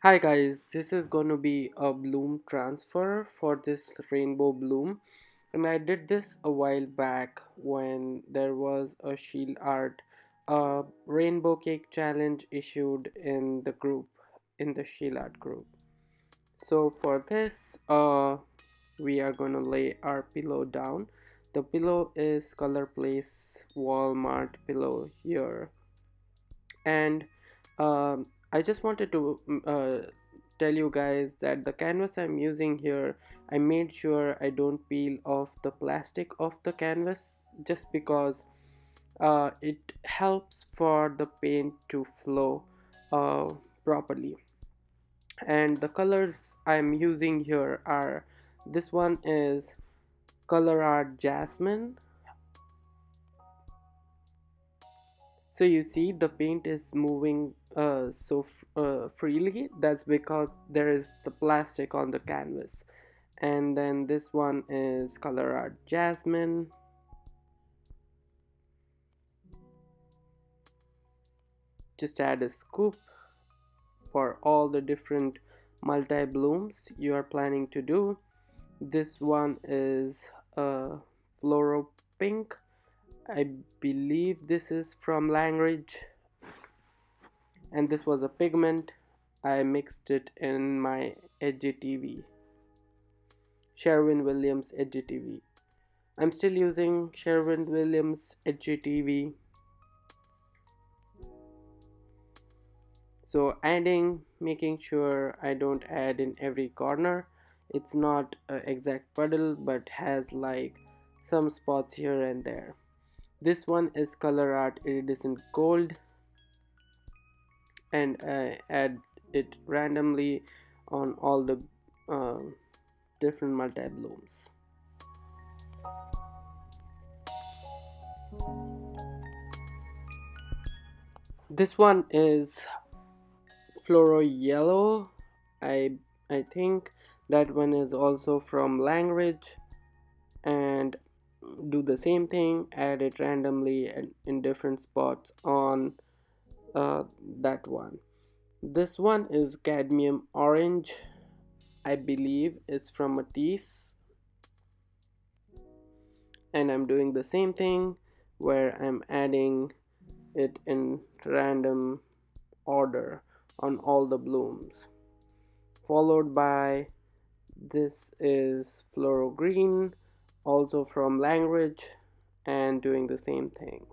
Hi guys, this is going to be a bloom transfer for this rainbow bloom, and I did this a while back when there was a shield art rainbow cake challenge issued in the group, in the shield art group. So for this we are going to lay our pillow down. The pillow is Colorplace Walmart pillow here, and I just wanted to tell you guys that the canvas I'm using here, I made sure I don't peel off the plastic of the canvas, just because it helps for the paint to flow uh, properly. And the colors I'm using here are, this one is Color Art Jasmine. So you see the paint is moving freely. That's because there is the plastic on the canvas. And then this one is Color Art Jasmine. Just add a scoop for all the different multi blooms you are planning to do. This one is Floral Pink. I believe this is from Langridge, and this was a pigment. I mixed it in my HGTV, Sherwin-Williams HGTV. I'm still using Sherwin-Williams HGTV. So adding, making sure I don't add in every corner. It's not an exact puddle, but has like some spots here and there. This one is Color Art Iridescent Gold, and I add it randomly on all the uh, different multi blooms. This one is Fluoro Yellow. I think that one is also from Langridge, and do the same thing, add it randomly and in different spots on that one. This one is Cadmium Orange. I believe it's from Matisse, and I'm doing the same thing where I'm adding it in random order on all the blooms, followed by, this is Fluoro Green, also from Langridge, and doing the same thing.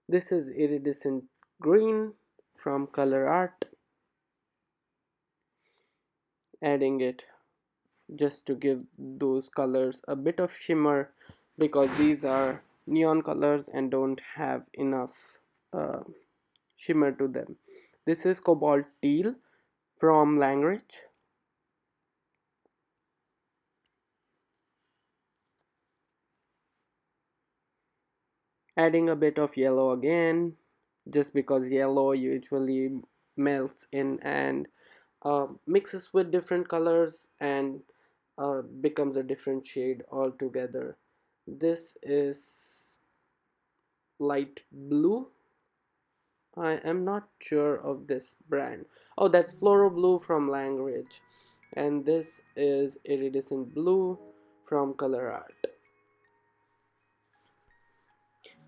This is Iridescent Green from Color Art, adding it just to give those colors a bit of shimmer, because these are neon colors and don't have enough uh, shimmer to them. This is Cobalt Teal from Langridge, adding a bit of yellow again, just because yellow usually melts in and mixes with different colors and becomes a different shade altogether. This is light blue. I am not sure of this brand. Oh, that's Floral Blue from Langridge, and this is Iridescent Blue from Color Art.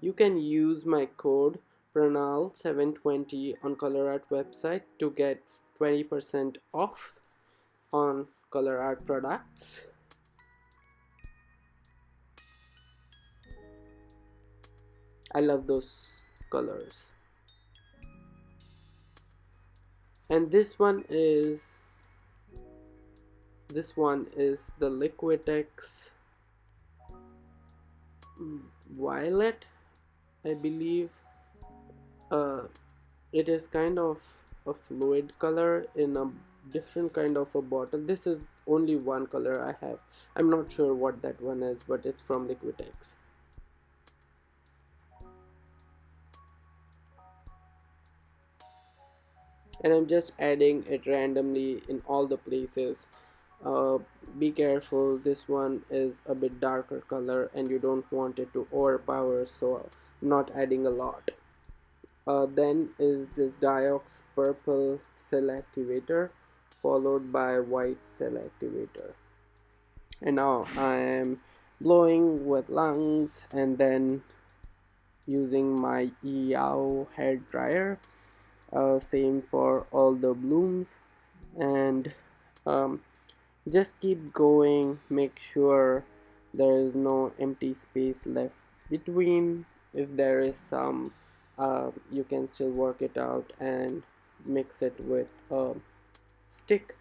You can use my code Pranal 720 on Color Art website to get 20% off on Color Art products. I love those colors. And this one is the Liquitex Violet, I believe. uh, it is kind of a fluid color in a different kind of a bottle. This is only one color I have. I'm not sure what that one is, but it's from Liquitex. And I'm just adding it randomly in all the places uh, be careful, this one is a bit darker color and you don't want it to overpower, so not adding a lot. Then is this Diox purple cell activator followed by white cell activator, and now I am blowing with lungs and then using my EOW hair dryer. Same for all the blooms, and um, just keep going. Make sure there is no empty space left between. If there is some, you can still work it out and mix it with a stick.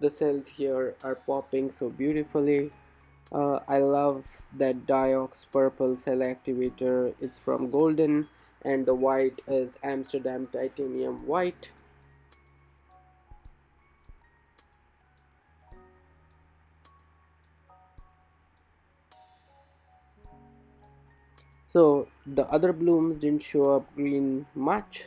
The cells here are popping so beautifully. I love that Diox purple cell activator. It's from Golden, and the white is Amsterdam Titanium White. So the other blooms didn't show up green much.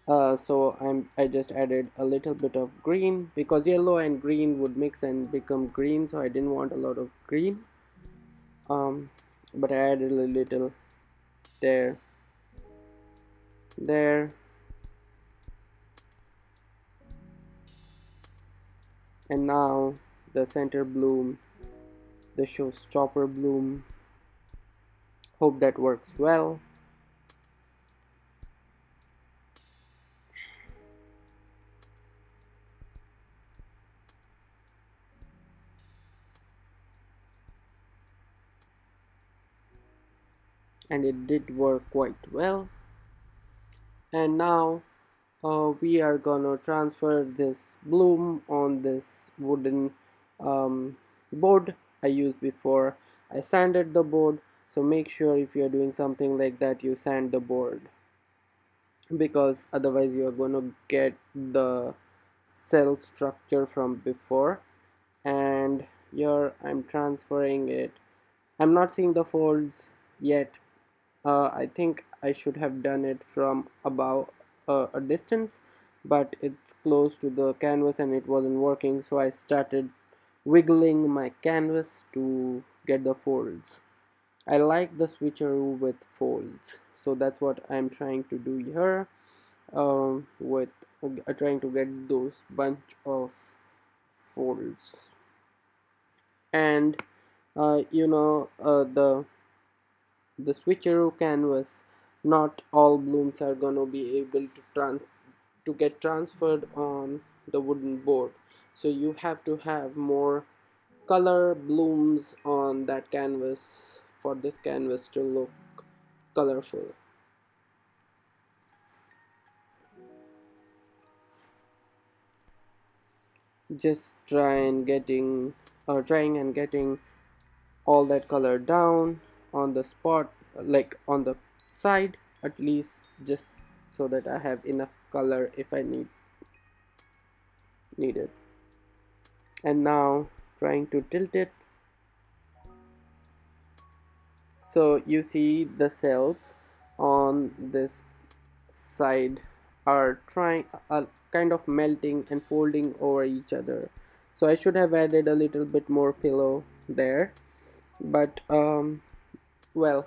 So I just added a little bit of green because yellow and green would mix and become green. So I didn't want a lot of green. Um, but I added a little there, there, and now the center bloom, the showstopper bloom. Hope that works well. And it did work quite well. And now we are gonna transfer this bloom on this wooden board I used before. I sanded the board, so make sure if you're doing something like that you sand the board, because otherwise you are gonna get the cell structure from before. And here I'm transferring it. I'm not seeing the folds yet. I think I should have done it from about a distance, but it's close to the canvas and it wasn't working, so I started wiggling my canvas to get the folds. I like the switcheroo with folds, so that's what I'm trying to do here, with trying to get those bunch of folds. And the switcheroo canvas, not all blooms are gonna be able to get transferred on the wooden board, so you have to have more color blooms on that canvas for this canvas to look colorful. Just trying and getting all that color down on the spot, like on the side at least, just so that I have enough color if I need it. And now trying to tilt it, so you see the cells on this side are kind of melting and folding over each other. So I should have added a little bit more pillow there, but well,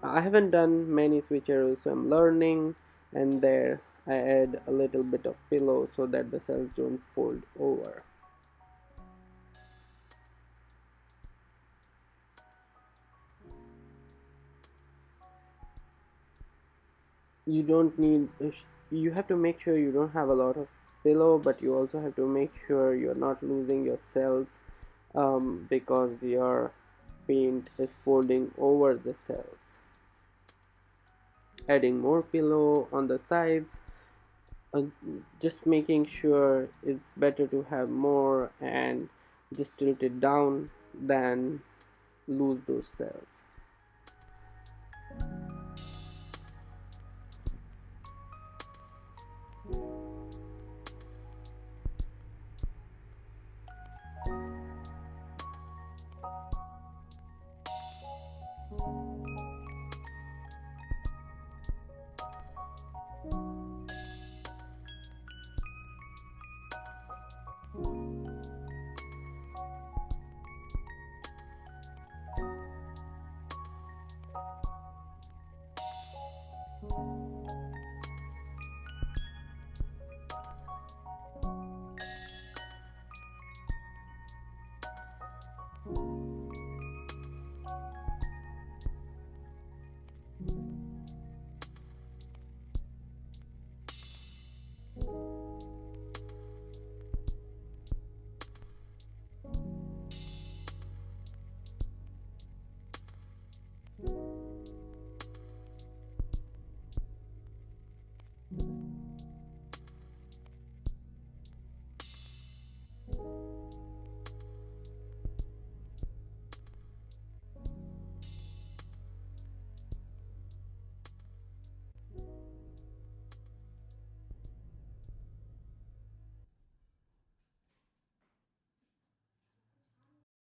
I haven't done many switcheroos, so I'm learning. And there I add a little bit of pillow so that the cells don't fold over. You don't need you have to make sure you don't have a lot of pillow, but you also have to make sure you're not losing your cells, because your paint is folding over the cells. Adding more pillow on the sides, uh, just making sure it's better to have more and just tilt it down than lose those cells.